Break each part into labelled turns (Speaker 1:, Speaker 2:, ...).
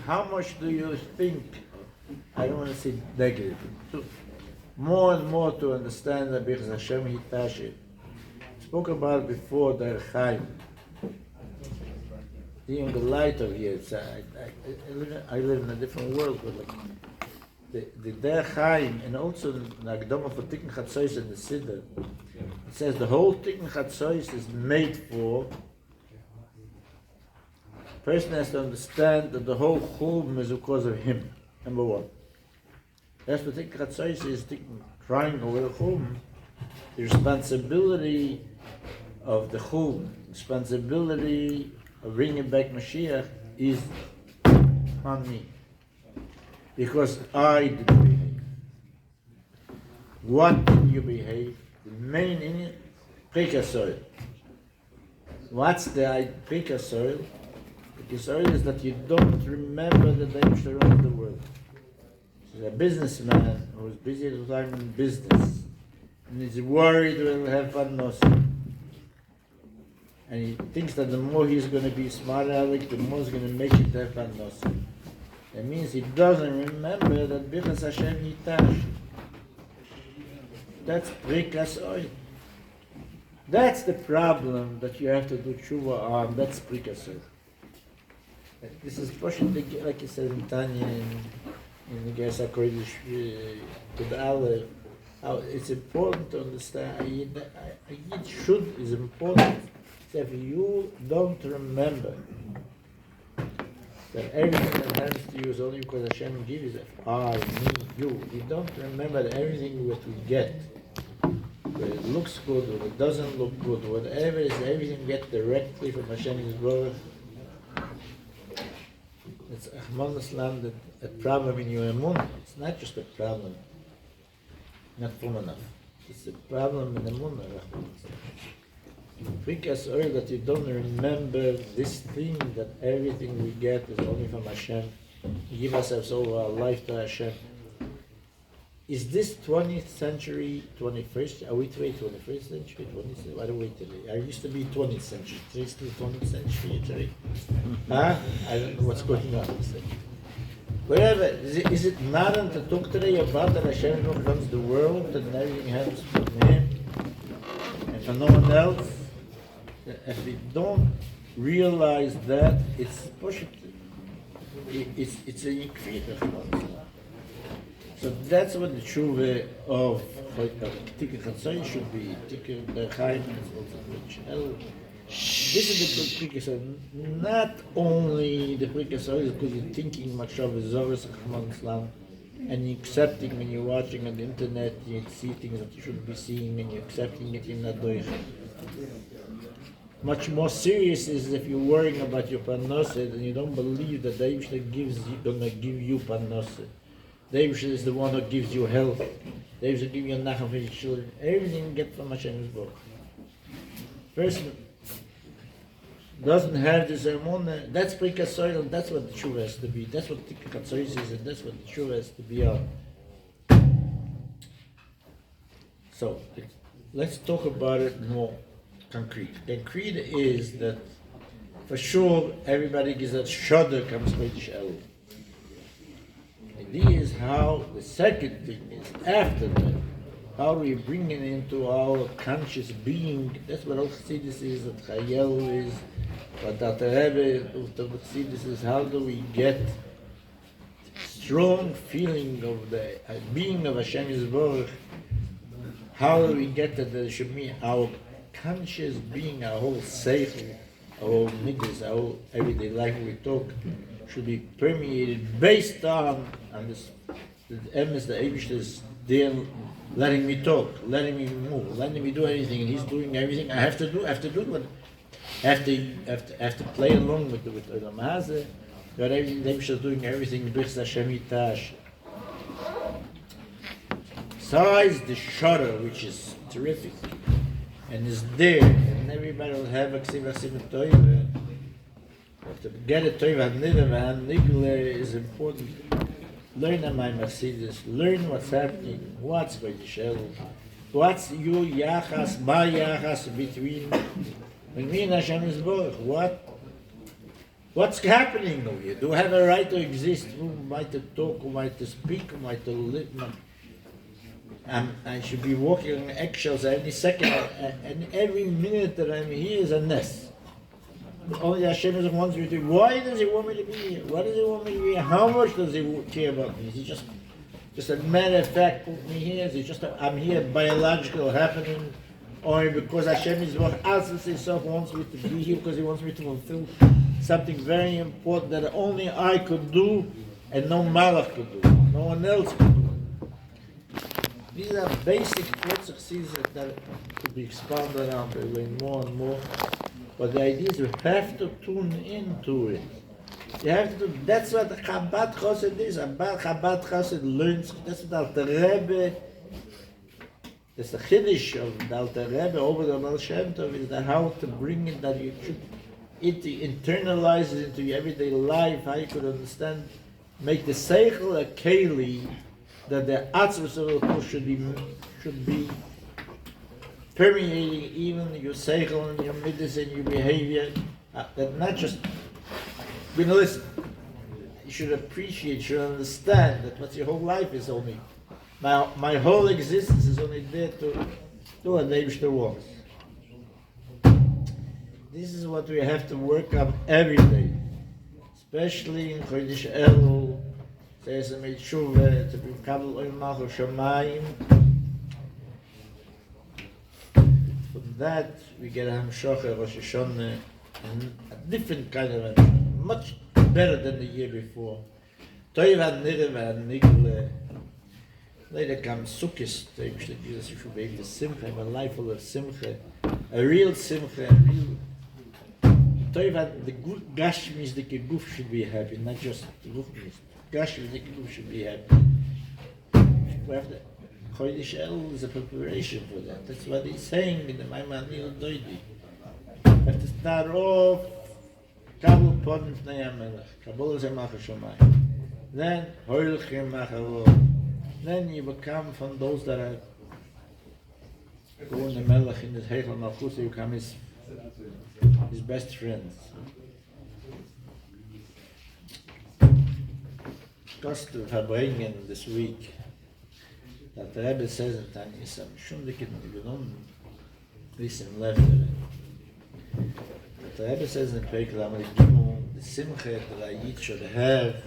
Speaker 1: how much do you think, I don't want to say negative, more and more to understand that because Hashem Hitashi. Spoke about it before, the Chaim. Seeing the light of here, I live in a different world, but like the Der Chaim, and also the Agdoma for Tikkun Chatzos and the Siddur, it says the whole Tikkun Chatzos is made for. The person has to understand that the whole Chum is because of him, number one. That's what Tikkun Chatzos is, crying over the Chum. The responsibility of the Chum, responsibility of bringing back Mashiach is on me. Because I didn't behave. What did you behave? The main in it, precursor. What's the precursor? The precursor is that you don't remember the day around the world. He's a businessman who's busy all the time in business. And he's worried he'll have panos. And he thinks that the more he's going to be smart aleck, the more he's going to make it have panos. That means he doesn't remember that Bichas Hashem Hitash. That's Prikas Oil. That's the problem that you have to do tshuva on. That's Prikas Oil. This is pushing, like you said in Tanya, in the Ges HaKodesh, to the Aleph. How it's important to understand. It should is important. So if you don't remember that everything that happens to you is only because Hashem gives it, I, me, you don't remember that everything that we get, whether it looks good or it doesn't look good, whatever it is, everything we get directly from Hashem's Baruch. It's Ahmad Islam, a problem in your emunah. It's not just a problem. Not full enough. It's a problem in the emunah. Because or that you don't remember this thing that everything we get is only from Hashem. We give ourselves over our life to Hashem. Is this 20th century, 21st? Are we today 21st century? 20th? What are we today? I used to be 20th century. Today still 20th century today. Huh? I don't know what's going on. Whatever, is it not to talk today about that Hashem runs the world and everything happens from Him and for no one else? If we don't realize that, it's a yikvita. So that's what the tshuva of Tikkun Chatzos should be. Tikkun Chaim is also Mונטריאול. This is the precursor. Not only the precursor is because you're thinking much of Zoros Islam and you're accepting when you're watching on the internet, you see things that you shouldn't be seeing and you're accepting it in that way. Much more serious is if you're worrying about your parnasa and you don't believe that the Eibishter gives you, gonna give you parnasa. The Eibishter is the one who gives you health. The Eibishter gives you nacham for your children. Everything you get from Hashem's book. Person doesn't have this emunah. That's precursor, and that's what the tshuva has to be. That's what Tikkun Chatzos is, and that's what the tshuva has to be on. So let's talk about it more. Concrete. Concrete is that for sure everybody gives that shudder comes by the Elul. The idea is how the second thing is after that, how we bring it into our conscious being. That's what all Chassidus is, what Chayel is, what Dr. Rebbe of the Chassidus is. How do we get strong feeling of the being of Hashem Yisborach? How do we get that there should be our conscious being, our whole seichel, our whole midas, our whole everyday life we talk should be permeated based on this. The emes, the Eibishter is there, letting me talk, letting me move, letting me do anything, and He's doing everything I have to do. But I have to play along with Olam Hazeh. But everything, the Eibishter is doing everything. B'chas Hashem Yitash. Besides the shudder, which is terrific. And is there, and everybody will have a ksiv toiva. But to get a toiva nidav nigler is important. Learn on my Mercedes, learn what's happening, what's going to show, what's your yachas, my yachas between me and Hashem Yisborach. What What's happening over here? Do I have a right to exist? Who am I to talk? Who am I to speak? Who am I to live? I should be walking on eggshells any second, and every minute that I'm here is a nest. Only Hashem wants me to. Why does He want me to be here? Why does He want me to be here? How much does He care about me? Is He just a matter of fact put me here? Is it just I'm here biological happening, or because Hashem is what Asas Himself wants me to be here because He wants me to fulfill something very important that only I could do and no Malach could do, no one else could do. These are basic thoughts of Chassidus that could be expanded on more and more. But the idea is you have to tune into it. You have to. That's what Chabad Chassid is. Chabad Chassid learns. That's what Alter Rebbe. That's the Chiddush of the Alter Rebbe over the Baal Shem Tov is that how to bring it that you should internalize it into your everyday life. How you could understand, make the seichel a keli that the atzvus of the should be permeating even your seichel and your midas and your behavior. That not just listen. You should appreciate, you should understand that what your whole life is only. My whole existence is only there to do what the Eibishter wants. This is what we have to work on every day, especially in Chodesh Elul. There's a Tshuva to be Kabul Oil Malchus Shamayim. From that we get a Hamshocha Rosh Hashanah, a different kind of Hamshocha, much better than the year before. Toiv HaNirev HaNigle. Later comes Sukkot. The Eibishter gives us you should be able to simcha, have a life full of simcha, a real simcha, a real. The good Gashmis, the Guf should be happy, not just the Gufmis. Gashmis, the Guf should be happy. We have the Chodesh Elul is a preparation for that. That's what he's saying in the Maimanil Doidi. We have to start off Kabul Podin Fnei HaMelech, Kabul Zemach HaShamayim. Then Hoilchim Machavot. Then you become from those that are going the Melech in the Heichel Malchus, you become his best friends. Just to verbringen this week that the Rebbe says in Tanya Yisam, Shundik in Gidon, listen left. That the Rebbe says in Perek Lamed Gimel, the Simcha that a Yid should have,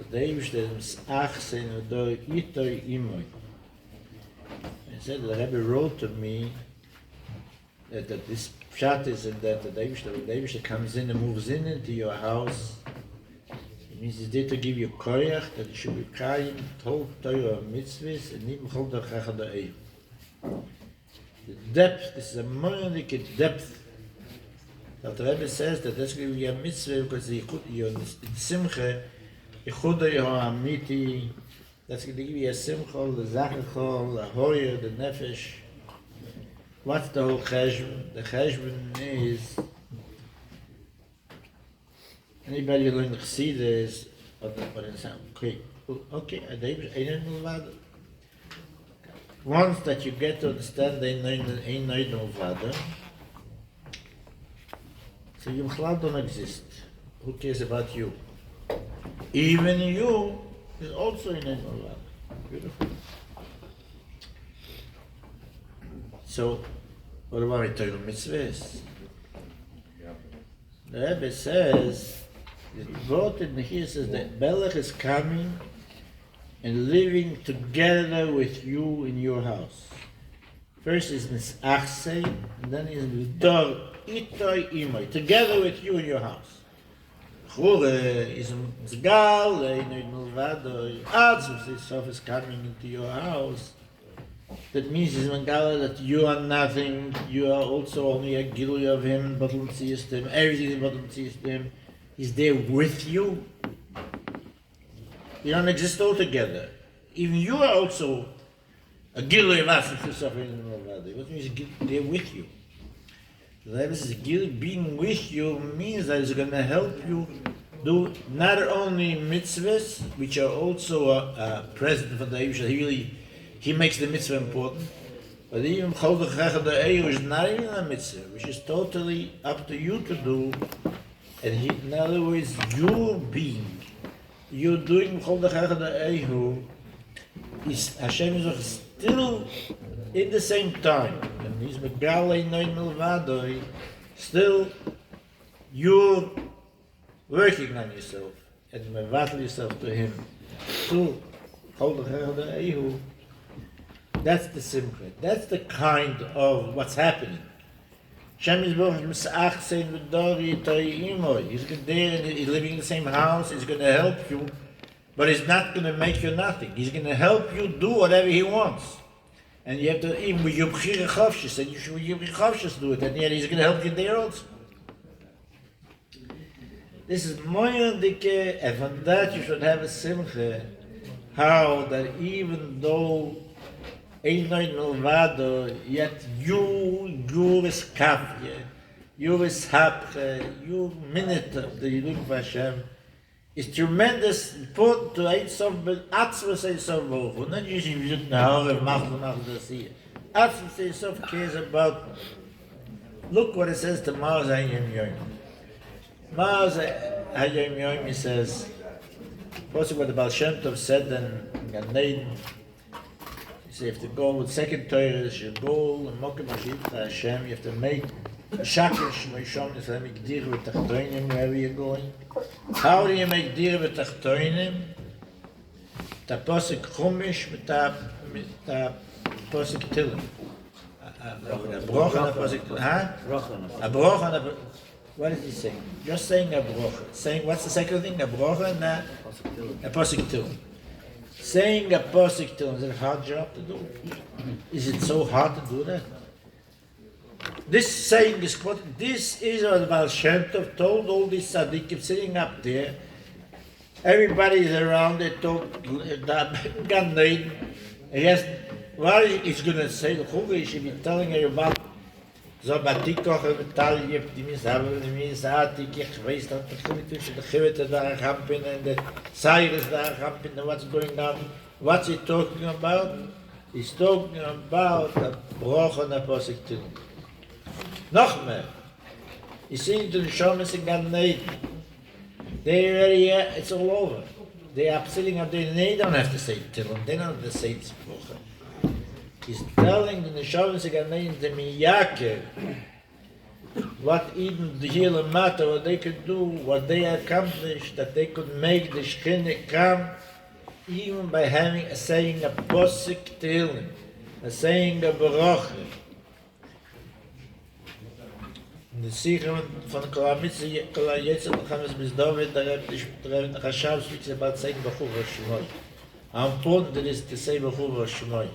Speaker 1: the Eibishter Achsein Udo Yitoi Imoy. He said the Rebbe wrote to me that this pshat is in that the Eibishter comes in and moves into your house. It means he's there to give you koyach, that you should be kayim, tov, Torah, mitzvahs, and even chol darchach ha'eim. The depth, this is a monodik depth. That the Rebbe says that that's going to be a mitzvah because you're in simcha, Yehuda Yohamiti, that's going to give you a simcha, the zachachol, the hoyer, the nefesh. What's the whole cheshbon? The cheshbon is anybody who learned Chassid is once that you get to understand they ain't no Vada, so you don't exist. Who cares about you? Even you is also in a Vada. Beautiful. So, what about Torah mitzvahs? The Rebbe says, the vote in here says that Melech is coming and living together with you in your house. First is Nisachsei, and then is Vidor Itoi Imoi, together with you in your house. Chure is Mzgal, Einoid Mulvado, Atzuf, Sof is coming into your house. That means is that you are nothing, you are also only a gilui of him, Batul Tziyas to him, everything is Batul Tziyas to him. He's there with you. You don't exist altogether. Even you are also a gilui of Asif to suffer in the Mulvado. What means there with you? The Rebbe says being with you means that it's going to help you do not only mitzvahs, which are also present for the Eibishter. He makes the mitzvah important, but even Chol Dechach HaEyu is not even a mitzvah, which is totally up to you to do. And in other words, your being, you're doing Chol Dechach Ehu, is Hashem is still in the same time. And he's Megalei Noin Milvadoi, still you're working on yourself and mevatl yourself to him. So, Chol Dechach Ehu, that's the simcha. That's the kind of what's happening. Hashem is misach sein v'dori to'i imoy. He's there, he's living in the same house, he's going to help you, but he's not going to make you nothing. He's going to help you do whatever he wants. And you have to, even with your b'chira chavshis, and you should with your chavshis do it, and yet he's going to help you there also. This is moyer dike, and from that you should have a simcha, how that even though Ein noin milvado, yet you is kafye, you is hapche, you minute of the Yiduk of Hashem is tremendous important to Ein Sof, but Atzvus Ein Sof Baruch. Not usually we should know how Mach das hier. Atzvus Ein Sof cares about, look what it says to Ma'az HaYom Yom. Ma'az HaYom Yom, he says, also what the Baal Shem Tov said in Gan Eden, so you have to go with second Torah, is your goal, and Mokim Hashivta Hashem, you have to make Shakir Shmoishom, you have to make Dir V'Tachtoinim wherever you're going. How do you make Dir V'Tachtoinim? Ta Posik Chumish, ta Posik Tilim. A broch and a Posik Tilim. Huh? A broch and a... What is he saying? Just saying a broch. Saying, what's the second thing? A broch and a Posik Tilim. Saying a posik to him, is it a hard job to do? Is it so hard to do that? This saying is what, this is what Baal Shem Tov told all these tzaddikim sitting up there. Everybody is around, they talk, Gan Eden. Yes, what he's going to say, the Chugah, he should be telling everybody, so batikoch und tal gibt die misabe die misatik ich weiß dass the chivit da happen and the cyrus da happen what's going on, what's he talking about? He's talking about the broch and the posik too. Noch mehr, you see the shamas in Gan Eden, they already, it's all over. They are sitting up there, they don't have to say Tillim, they don't have to say this broch. He's telling the Neshavim Gan Eden to Miyake what even the Hila matter, what they could do, what they accomplished, that they could make the Shekhinah come even by having a saying a posik Tehillim, a saying a Baruch. In the Sikha von Kol HaMitzvah, Kol HaYetzim, Chames Bis David, the Rebbe Chashav speaks about saying Baruch Shemoi. How important it is to say Baruch Shemoi.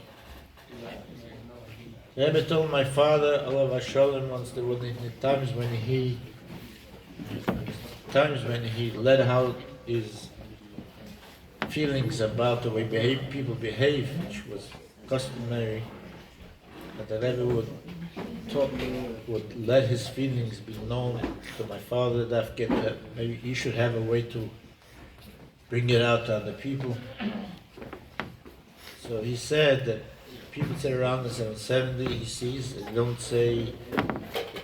Speaker 1: The Rebbe told my father, Allah Vashalom, once there were the times when he let out his feelings about the way people behave, which was customary, that the Rebbe would let his feelings be known to my father, that maybe he should have a way to bring it out to other people. So he said that people sit around the 770, he sees, they don't say,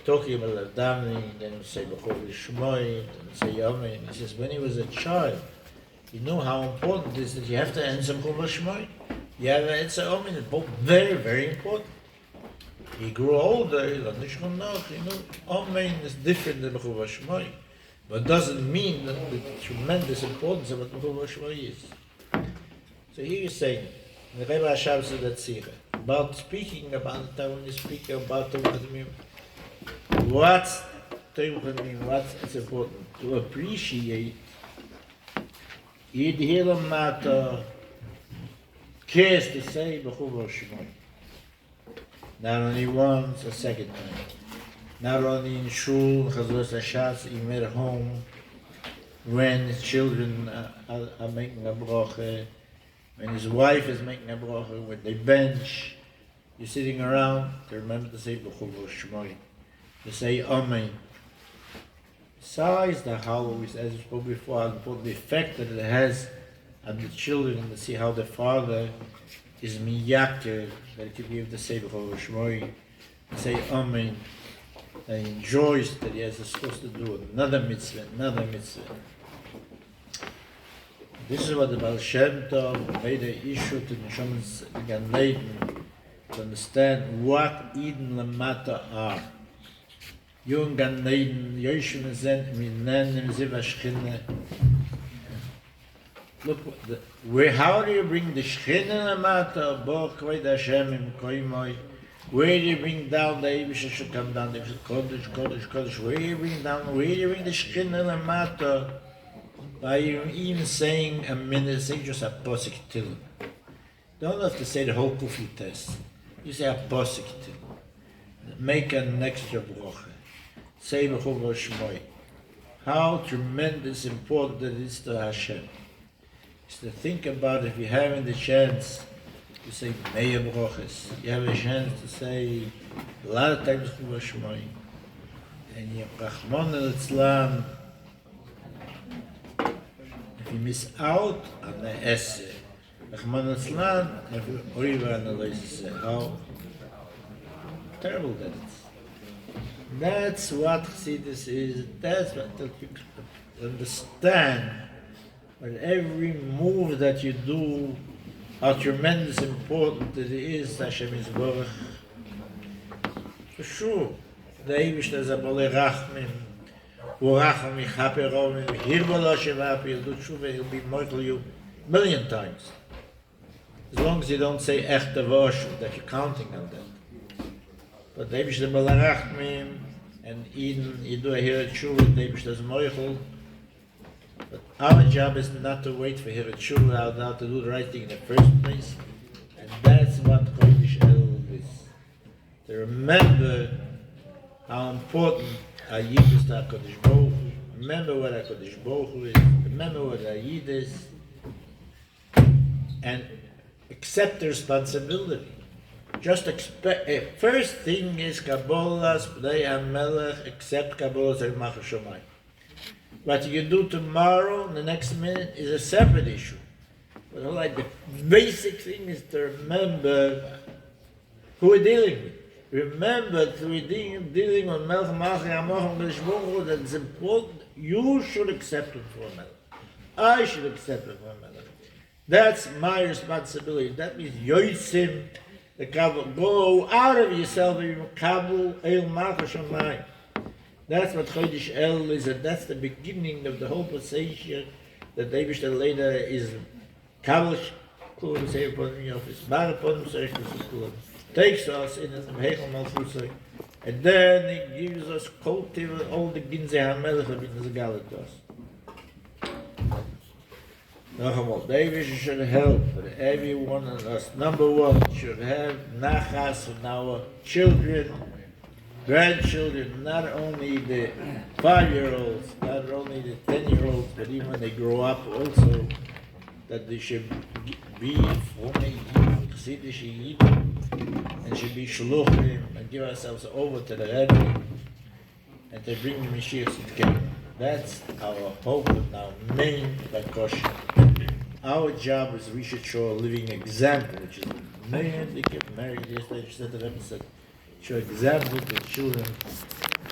Speaker 1: talking about davening, they don't say B'chol Shmoi, they don't say Yamin. He says, when he was a child, he knew how important it is that you have to answer B'chol Shmoi. You have to answer Yamin, it's both very, very important. He grew older, he learned Shmonach, he knew Yamin is different than B'chol Shmoi, but doesn't mean that the tremendous importance of what B'chol Shmoi is. So here he's saying, the Rebbe Hashav said that Sikha, about speaking about the when you speak about the what's it's important to appreciate Yid Hilam Mata cares to say B'chuv Shemoi. Not only once, a second time. Not only in Shul, Chazos Hashas, in their home, when his children are making a bracha, when his wife is making a bracha, when they bench, you're sitting around, to remember to say B'chuv Shemoi, to say Amen. Besides the how we as we spoke before, the effect that it has on the children, and to see how the father is miyakir, that it could be able to say B'chuv Shemoi, say Amen. that he enjoys, that he has supposed to do another mitzvah, another mitzvah. This is what the Baal Shem Tov made an issue to the Neshamas Gan Eden to understand what Eden Lamata are. You in Gan Eden, Yeshua Zen, Minen, Ziva Shchine. Look, how do you bring the Shchine Lamata, Bo Kved Hashem Im Koimoy? Where do you bring down the Eivish should come down, the Kodesh? Where do you bring down, where do you bring the Shchine Lamata? By even saying a minute, say just a posik till. Don't have to say the whole kufi test. You say a posik till. Make an extra broche. Say b'chuv shmoi. How tremendous important it is to Hashem. Is to think about if you're having the chance to say meya broches. You have a chance to say a lot of times b'chuv shmoi. And you Rachmon al-Islam. If you miss out on the essay, Rahman al-Islam, how terrible that is. That's what Chassidus is. That's what you understand. But every move that you do, how tremendous important it is, Hashem is Baruch. For sure, the Eivish does a Bolei Rachmim. He'll be mortal you a million times. As long as you don't say echte worship, that you're counting on that. But the Eivish the Balarachmim and Eden, you do a Hirat Shuvah, the Eivish does Moichel. But our job is not to wait for Hirat Shuvah, now to do the right thing in the first place. And that's what Kodesh Elul is. To remember how important Ayid is to HaKadosh Baruch Hu. Remember what HaKadosh Baruch Hu is. Remember what Ayid is. And accept the responsibility. Just expect. First thing is Kabbalah's B'nai HaMelech, accept Kabbalah's Ermach HaShomayim. What you do tomorrow, the next minute, is a separate issue. But like the basic thing is to remember who we're dealing with. Remember, through dealing with Melech Malchei HaMochel B'Shmuchu, that it's important. You should accept it for a Melech. I should accept it for a Melech. That's my responsibility. That means Yoitzim, the Kabul, go out of yourself and Kabul El Malchei Shamayim. That's what Chodesh El is, and that's the beginning of the whole procedure that David later is Kabul Kulam Seir Ponim Yofis, Bar Ponim Seir Kulam. Takes us in the Hechel Malchusay, and then he gives us cultivate all the Ginzei HaMelech that is gathered to us. Noch David should help every one of us. Number one, should have nachas on our children, grandchildren, not only the 5-year-olds, not only the 10-year-olds, but even when they grow up also, that they should be Fromei Yidden, Chassidish Yidden, and should be Shluchim, and give ourselves over to the Rebbe, and to bring the Mashiach Tzidkenu. That's our hope and our main bakosha. Our job is we should show a living example, which is the Meir, Married yesterday, she said the Rebbe said, show example to children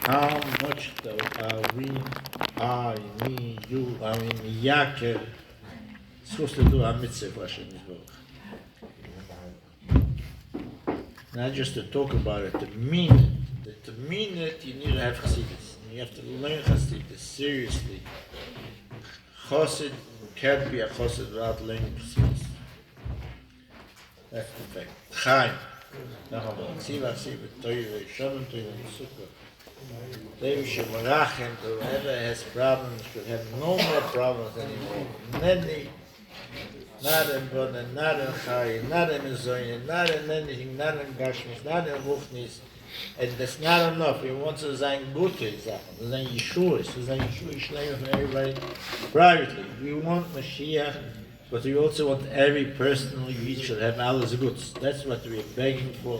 Speaker 1: how much we are, me, you, I mean, Yaakov, supposed to do our mitzvah for Hashem Yisborach. Not just to talk about it, to mean it. To mean it, you need to have Chassidus. You have to learn Chassidus seriously. Chassid can't be a Chassid without learning Chassidus. That's the fact. Chaim. They should merachem, whoever has problems should have no more problems anymore. Neni, not in Boden, not in Chai, not in Zoyin, not in anything, not in Gashmis, not in Ruchnis. And that's not enough. We want to sein gute Sachen, to sein Yeshua, to sein Yeshua Yishleim for everybody privately. We want Mashiach, but we also want every person we should have alles goods. That's what we're begging for.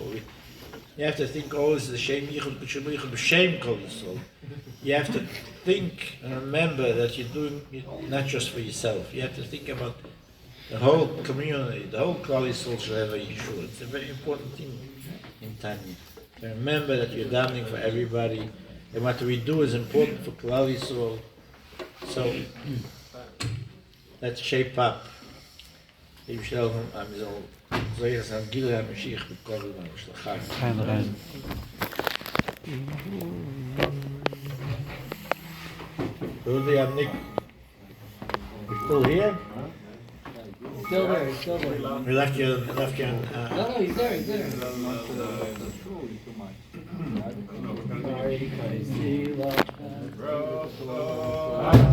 Speaker 1: You have to think always the Shem Yichud B'Shem Yichud B'Shem Kol Yisrael. You have to think and remember that you're doing it not just for yourself. You have to think about the whole community, the whole Klal Yisrael should have a Yeshua. It's a very important thing in Tanya. Remember that you're davening for everybody, and what we do is important for Klal Yisrael. So let's shape up. Yisrael Amizol, Zoyas Angil HaMashiach B'Kol HaMashlachai.
Speaker 2: Rein.
Speaker 1: Rudy, I'm Nick. We're still here?
Speaker 3: Still there.
Speaker 1: We left you on...
Speaker 3: No, he's there.
Speaker 2: Rein.